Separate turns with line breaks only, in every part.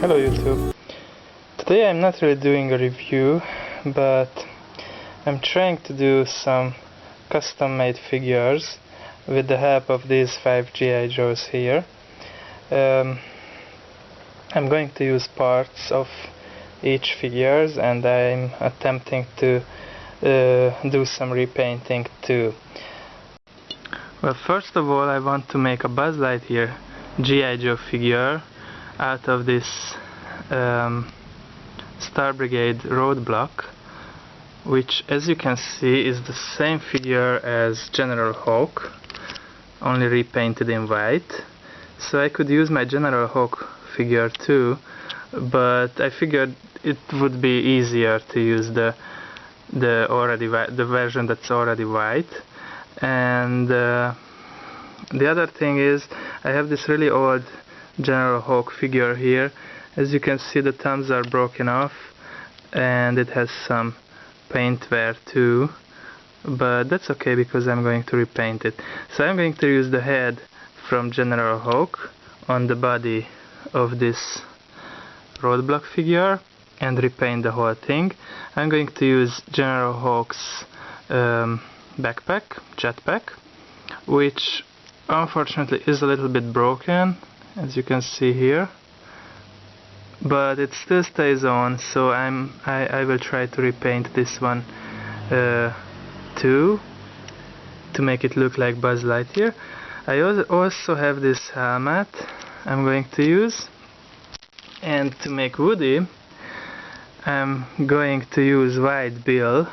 Hello YouTube. Today I'm not really doing a review, but I'm trying to do some custom-made figures with the help of these 5 G.I. Joes here. I'm going to use parts of each figures, and I'm attempting to do some repainting too. Well, first of all, I want to make a Buzz Lightyear G.I. Joe figure out of this Star Brigade Roadblock, which, as you can see, is the same figure as General Hawk, only repainted in white. So I could use my General Hawk figure too, but I figured it would be easier to use the version that's already white. And the other thing is, I have this really old General Hawk figure here. As you can see, the thumbs are broken off and it has some paint wear too, but that's okay because I'm going to repaint it. So I'm going to use the head from General Hawk on the body of this Roadblock figure and repaint the whole thing. I'm going to use General Hawk's jetpack, which unfortunately is a little bit broken, as you can see here, but it still stays on, so I will try to repaint this one too, to make it look like Buzz Lightyear. I also have this helmet I'm going to use, and to make Woody I'm going to use Wild Bill.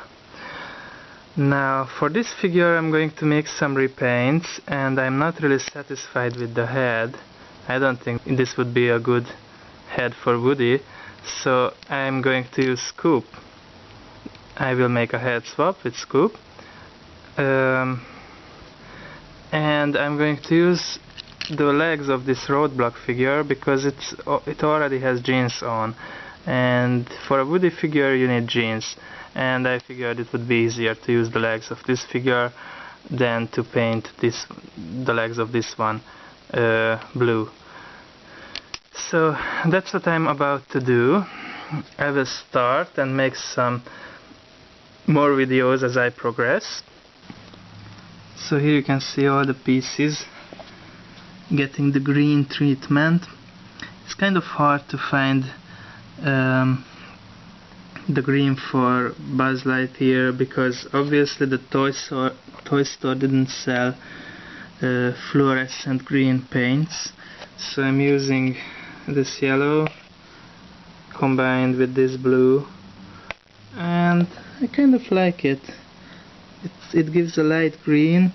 Now, for this figure I'm going to make some repaints, and I'm not really satisfied with the head. I don't think this would be a good head for Woody, so I'm going to use Scoop. I will make a head swap with Scoop. And I'm going to use the legs of this Roadblock figure because it already has jeans on, and for a Woody figure you need jeans, and I figured it would be easier to use the legs of this figure than to paint the legs of this one blue. So that's what I'm about to do. I will start and make some more videos as I progress. So here you can see all the pieces getting the green treatment. It's kind of hard to find the green for Buzz Lightyear because obviously the toy store didn't sell fluorescent green paints, so I'm using this yellow combined with this blue, and I kind of like it. It gives a light green,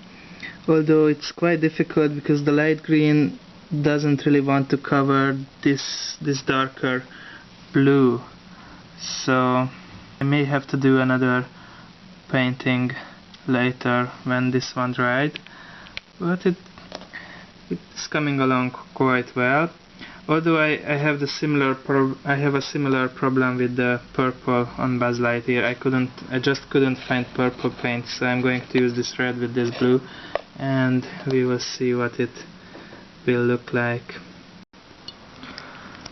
although it's quite difficult because the light green doesn't really want to cover this darker blue. So I may have to do another painting later when this one dried, but it's coming along quite well. Although I have a similar problem with the purple on Buzz Lightyear. I just couldn't find purple paint, so I'm going to use this red with this blue, and we will see what it will look like.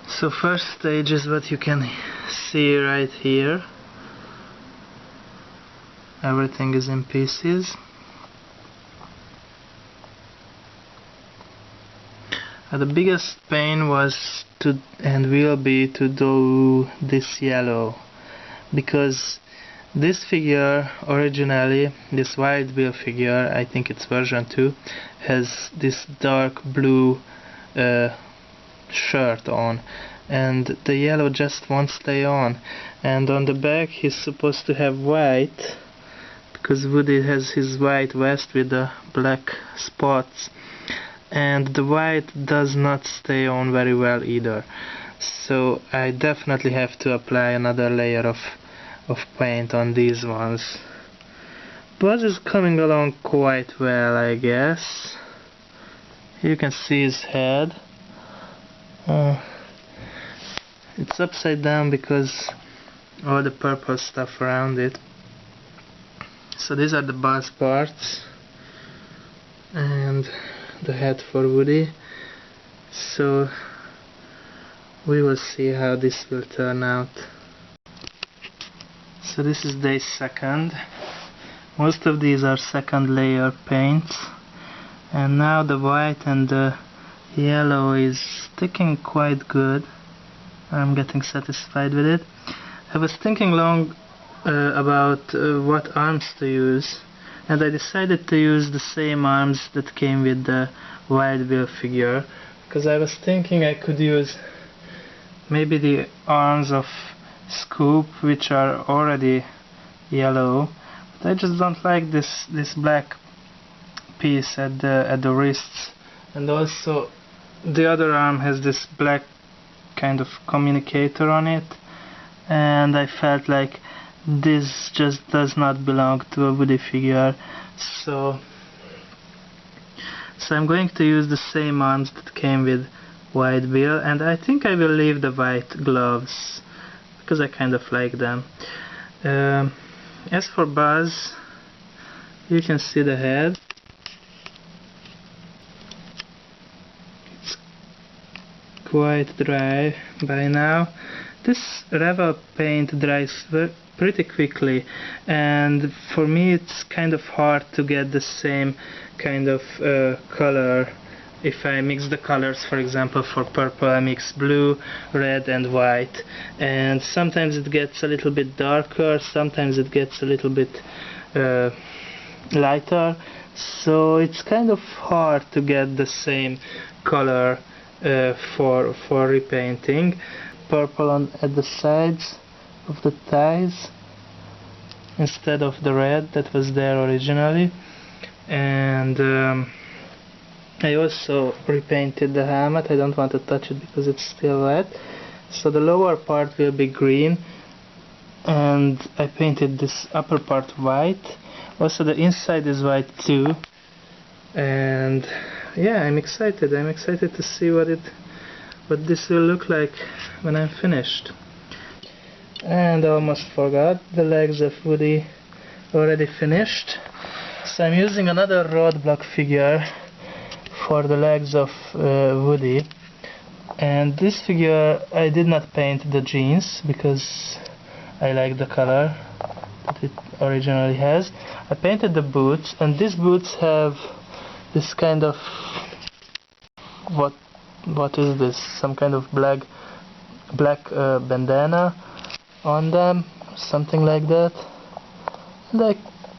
So first stage is what you can see right here. Everything is in pieces. The biggest pain was and will be to do this yellow, because this figure originally, this Wild Bill figure, I think it's version 2, has this dark blue shirt on, and the yellow just won't stay on. And on the back he's supposed to have white, because Woody has his white vest with the black spots, and the white does not stay on very well either. So I definitely have to apply another layer of paint on these ones. Buzz is coming along quite well, I guess. Here you can see his head. It's upside down because all the purple stuff around it. So these are the Buzz parts and the head for Woody. So we will see how this will turn out. So this is day second. Most of these are second layer paints, and now the white and the yellow is sticking quite good. I'm getting satisfied with it. I was thinking long about what arms to use, and I decided to use the same arms that came with the Wild Bill figure, because I was thinking I could use maybe the arms of Scoop, which are already yellow, but I just don't like this black piece at the wrists, and also the other arm has this black kind of communicator on it, and I felt like this just does not belong to a Woody figure, so I'm going to use the same arms that came with Wild Bill, and I think I will leave the white gloves because I kind of like them. As for Buzz, you can see the head. It's quite dry by now. This Revel paint dries pretty quickly, and for me it's kind of hard to get the same kind of color. If I mix the colors, for example, for purple I mix blue, red and white, and sometimes it gets a little bit darker, sometimes it gets a little bit lighter, so it's kind of hard to get the same color for repainting. Purple at the sides of the ties instead of the red that was there originally, and I also repainted the helmet. I don't want to touch it because it's still wet, so the lower part will be green, and I painted this upper part white. Also the inside is white too, and yeah, I'm excited to see what this will look like when I'm finished. And I almost forgot, the legs of Woody already finished, so I'm using another Roadblock figure for the legs of Woody, and this figure I did not paint the jeans because I like the color that it originally has. I painted the boots, and these boots have this kind of what is this? Some kind of black bandana on them, something like that, and I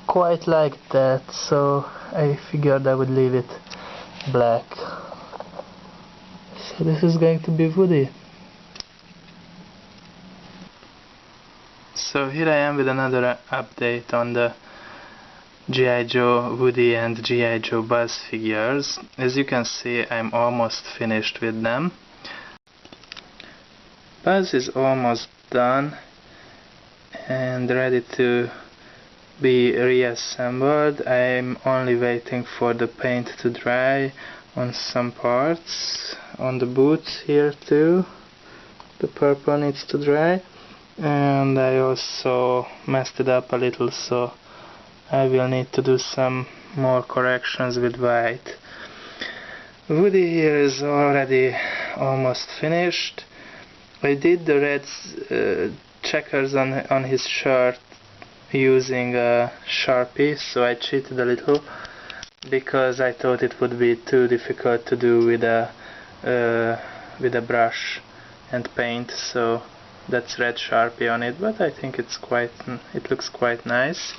quite liked that, so I figured I would leave it black. So this is going to be Woody. So here I am with another update on the G.I. Joe Woody and G.I. Joe Buzz figures. As you can see, I'm almost finished with them. Buzz is almost done and ready to be reassembled. I'm only waiting for the paint to dry on some parts. On the boots here too, the purple needs to dry, and I also messed it up a little, so I will need to do some more corrections with white. Woody here is already almost finished. I did the red checkers on his shirt using a Sharpie, so I cheated a little because I thought it would be too difficult to do with a brush and paint, so that's red Sharpie on it, but I think it looks quite nice.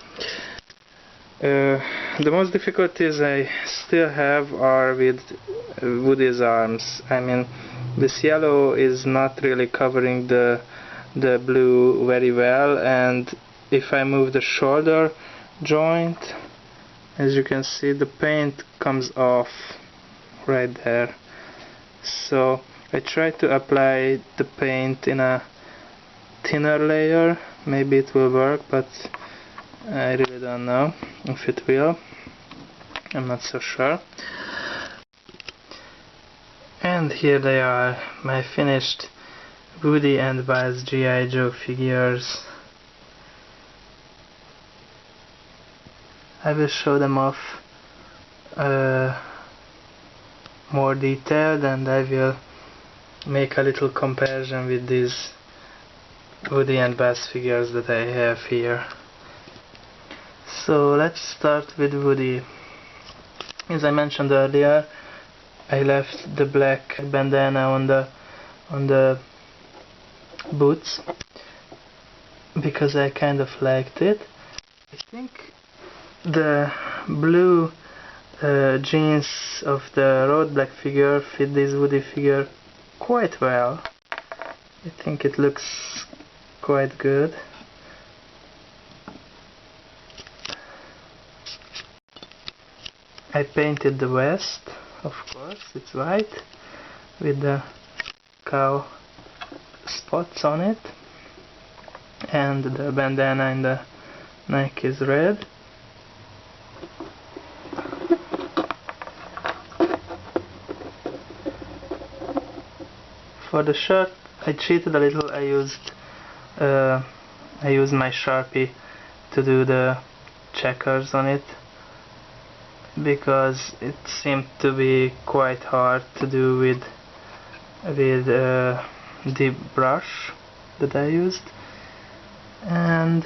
The most difficulties I still have are with Woody's arms. I mean, this yellow is not really covering the blue very well, and if I move the shoulder joint, as you can see, the paint comes off right there. So I try to apply the paint in a thinner layer. Maybe it will work, but I really don't know if it will. I'm not so sure. And here they are, my finished Woody and Buzz G.I. Joe figures. I will show them off more detailed, and I will make a little comparison with these Woody and Buzz figures that I have here. So let's start with Woody. As I mentioned earlier, I left the black bandana on the boots because I kind of liked it. I think the blue jeans of the Roadblock figure fit this Woody figure quite well. I think it looks quite good. I painted the vest, of course, it's white with the cow spots on it, and the bandana in the neck is red. For the shirt, I cheated a little. I used my Sharpie to do the checkers on it, because it seemed to be quite hard to do with the brush that I used. And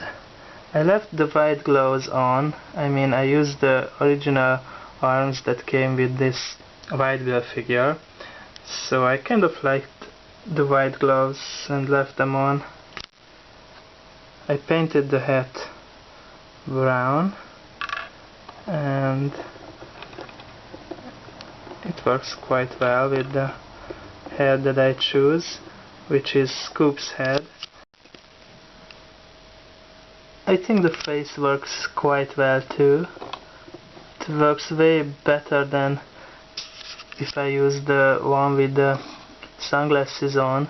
I left the white gloves on. I mean, I used the original arms that came with this Wild Bill figure, so I kind of liked the white gloves and left them on. I painted the hat brown, and it works quite well with the head that I choose, which is Scoop's head. I think the face works quite well too. It works way better than if I use the one with the sunglasses on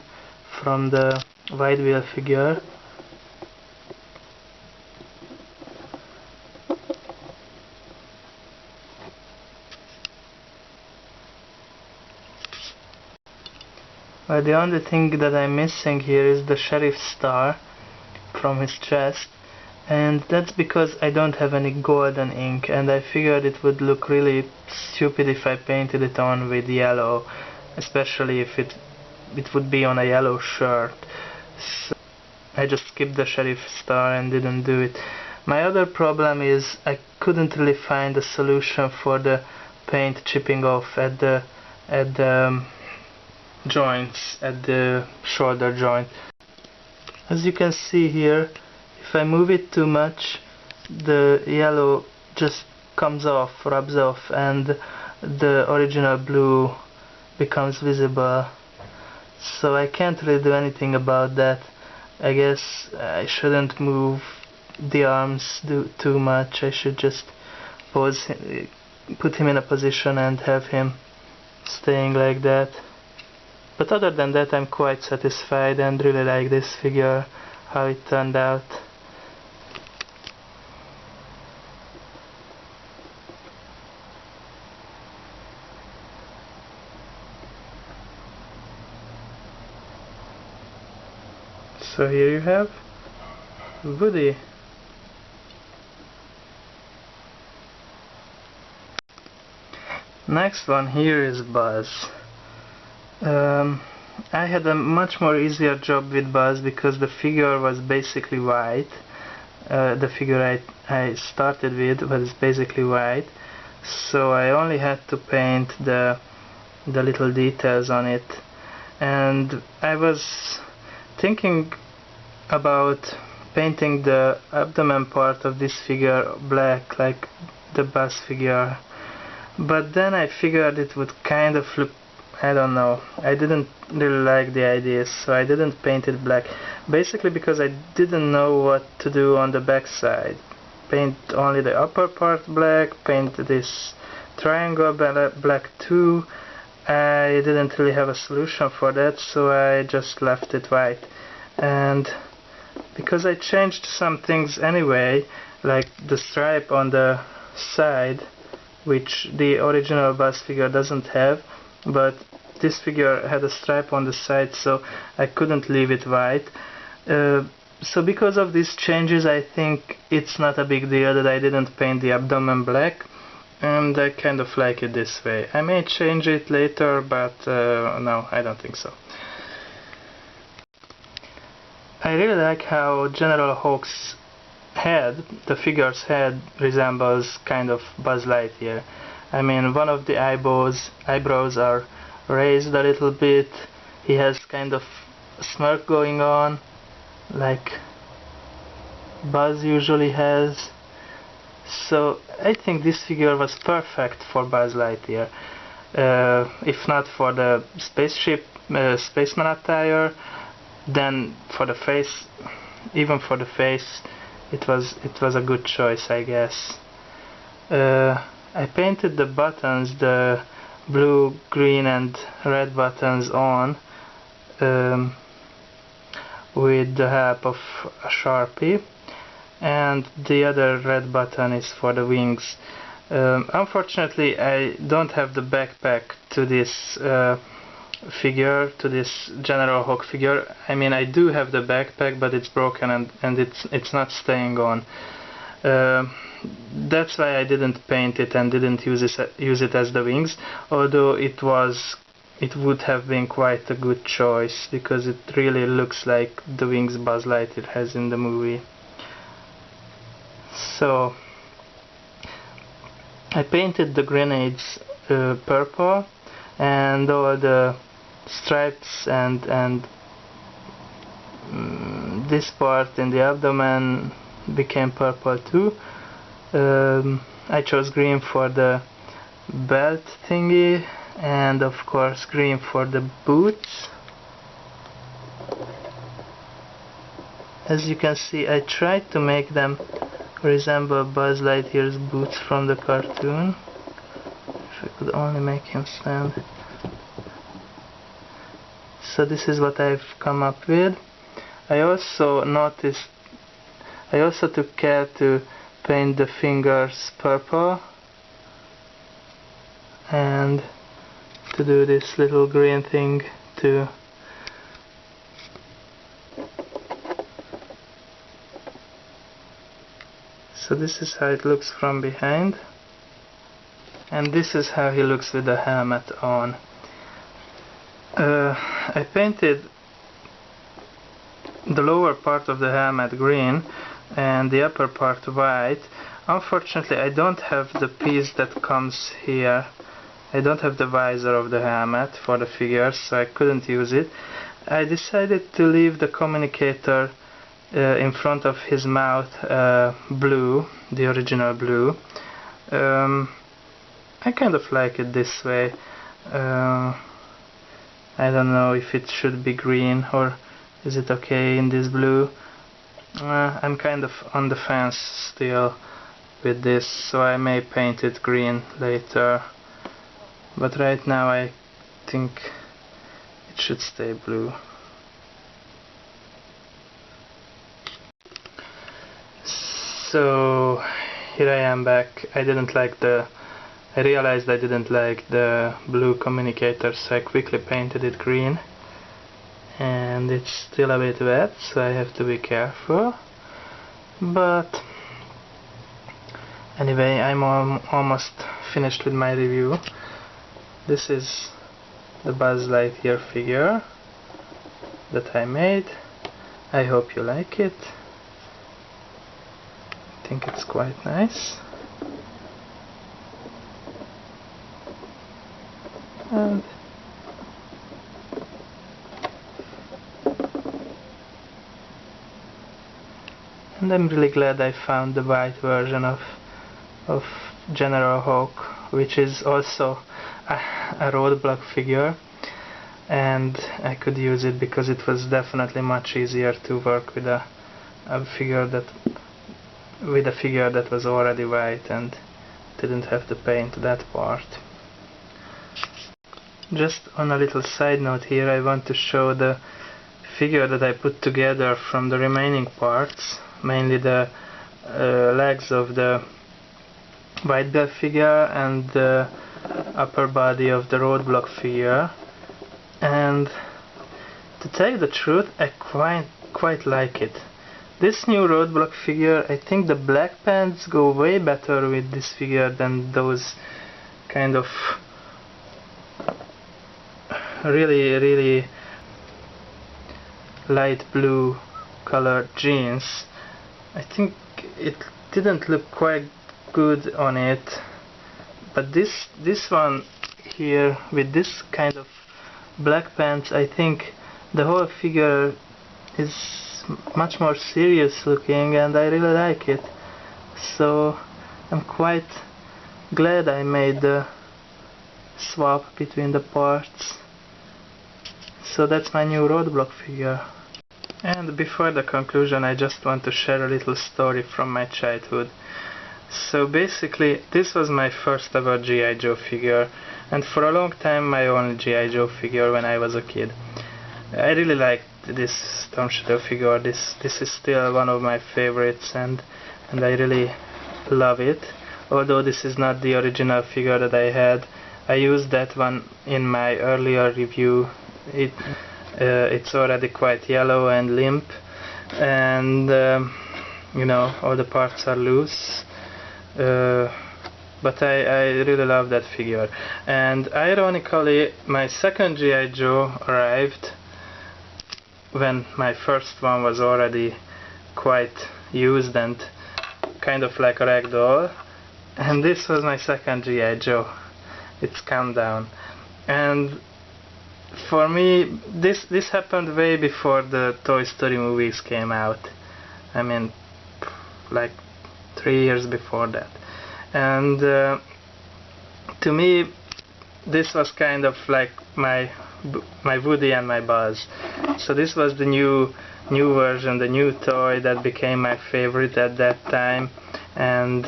from the Wild Bill figure. But the only thing that I'm missing here is the sheriff's star from his chest, and that's because I don't have any golden ink, and I figured it would look really stupid if I painted it on with yellow, especially if it would be on a yellow shirt. So I just skipped the sheriff's star and didn't do it. My other problem is I couldn't really find a solution for the paint chipping off at the joints, at the shoulder joint. As you can see here, if I move it too much, the yellow just comes off, rubs off, and the original blue becomes visible. So I can't really do anything about that. I guess I shouldn't move the arms too much. I should just put him in a position and have him staying like that. But other than that, I'm quite satisfied and really like this figure, how it turned out. So here you have Woody. Next one here is Buzz. I had a much more easier job with Buzz because the figure was basically white. The figure I started with was basically white, so I only had to paint the little details on it. And I was thinking about painting the abdomen part of this figure black like the Buzz figure, but then I figured it would kind of look, I don't know, I didn't really like the idea, so I didn't paint it black, basically because I didn't know what to do on the back side. Paint only the upper part black, paint this triangle black too. I didn't really have a solution for that, so I just left it white. And because I changed some things anyway, like the stripe on the side, which the original Buzz figure doesn't have, but this figure had a stripe on the side, so I couldn't leave it white. So because of these changes, I think it's not a big deal that I didn't paint the abdomen black, and I kind of like it this way. I may change it later, but no, I don't think so. I really like how General Hawk's head, the figure's head, resembles kind of Buzz Lightyear. I mean, one of the eyebrows are raised a little bit. He has kind of a smirk going on, like Buzz usually has. So I think this figure was perfect for Buzz Lightyear. If not for the spaceship, spaceman attire, then for the face, even for the face, it was a good choice, I guess. I painted the buttons, the blue, green and red buttons on with the help of a Sharpie, and the other red button is for the wings. Unfortunately, I don't have the backpack to this figure, to this General Hawk figure. I mean, I do have the backpack, but it's broken and it's not staying on. That's why I didn't paint it and didn't use it as the wings, although it would have been quite a good choice, because it really looks like the wings Buzz Lightyear has in the movie. So I painted the grenades purple, and all the stripes and this part in the abdomen became purple too. I chose green for the belt thingy, and of course green for the boots. As you can see, I tried to make them resemble Buzz Lightyear's boots from the cartoon. If I could only make him stand. So this is what I've come up with. I also took care to paint the fingers purple and to do this little green thing too. So this is how it looks from behind, and this is how he looks with the helmet on. I painted the lower part of the helmet green and the upper part white. Unfortunately, I don't have the piece that comes here. I don't have the visor of the helmet for the figures, so I couldn't use it. I decided to leave the communicator in front of his mouth blue, the original blue. I kind of like it this way. I don't know if it should be green or is it okay in this blue. I'm kind of on the fence still with this, so I may paint it green later, but right now I think it should stay blue. So here I am back. I realized I didn't like the blue communicator, so I quickly painted it green, and it's still a bit wet, so I have to be careful. But anyway, I'm almost finished with my review. This is the Buzz Lightyear figure that I made. I hope you like it. I think it's quite nice. And I'm really glad I found the white version of General Hawk, which is also a Roadblock figure, and I could use it because it was definitely much easier to work with a figure that was already white and didn't have to paint that part. Just on a little side note here, I want to show the figure that I put together from the remaining parts, mainly the legs of the Wild Bill figure and the upper body of the Roadblock figure. And to tell you the truth, I quite like it. This new Roadblock figure, I think the black pants go way better with this figure than those kind of really light blue color jeans. I think it didn't look quite good on it, but this one here with this kind of black pants, I think the whole figure is much more serious looking, and I really like it. So I'm quite glad I made the swap between the parts. So that's my new Roadblock figure. And before the conclusion, I just want to share a little story from my childhood. So basically, this was my first ever G.I. Joe figure, and for a long time my only G.I. Joe figure when I was a kid. I really liked this Storm Shadow figure. This is still one of my favorites, and I really love it. Although this is not the original figure that I had, I used that one in my earlier review. It's already quite yellow and limp, and you know, all the parts are loose. But I really love that figure. And ironically, my second G.I. Joe arrived when my first one was already quite used and kind of like a ragdoll, and this was my second G.I. Joe. It's Countdown. And for me, this happened way before the Toy Story movies came out. I mean, like 3 years before that. And to me, this was kind of like my Woody and my Buzz. So this was the new version, the new toy that became my favorite at that time, and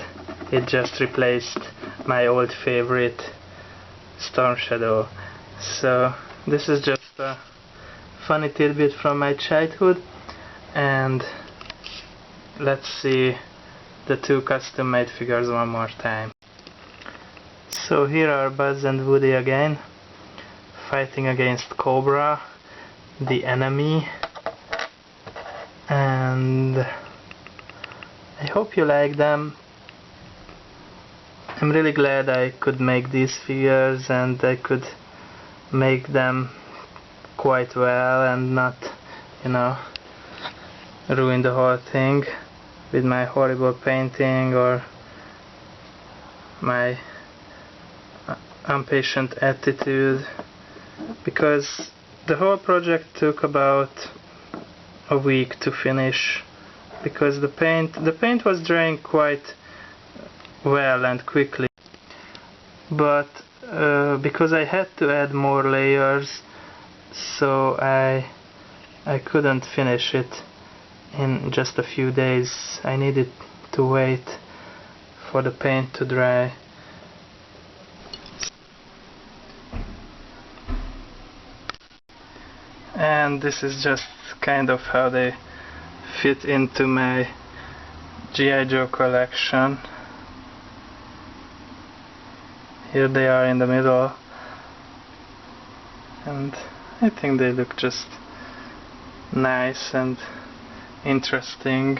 it just replaced my old favorite Storm Shadow. So this is just a funny tidbit from my childhood, and let's see the two custom-made figures one more time. So here are Buzz and Woody again, fighting against Cobra, the enemy, and I hope you like them. I'm really glad I could make these figures, and I could make them quite well and not, you know, ruin the whole thing with my horrible painting or my impatient attitude, because the whole project took about a week to finish, because the paint was drying quite well and quickly, but because I had to add more layers, so I couldn't finish it in just a few days. I needed to wait for the paint to dry. And this is just kind of how they fit into my G.I. Joe collection. Here they are in the middle, and I think they look just nice and interesting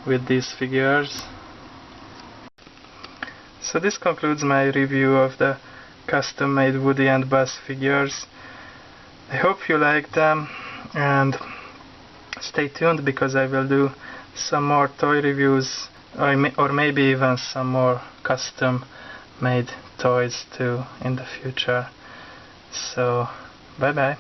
with these figures. So this concludes my review of the custom-made Woody and Buzz figures. I hope you like them, and stay tuned because I will do some more toy reviews, or maybe even some more custom-made toys too in the future. So bye bye.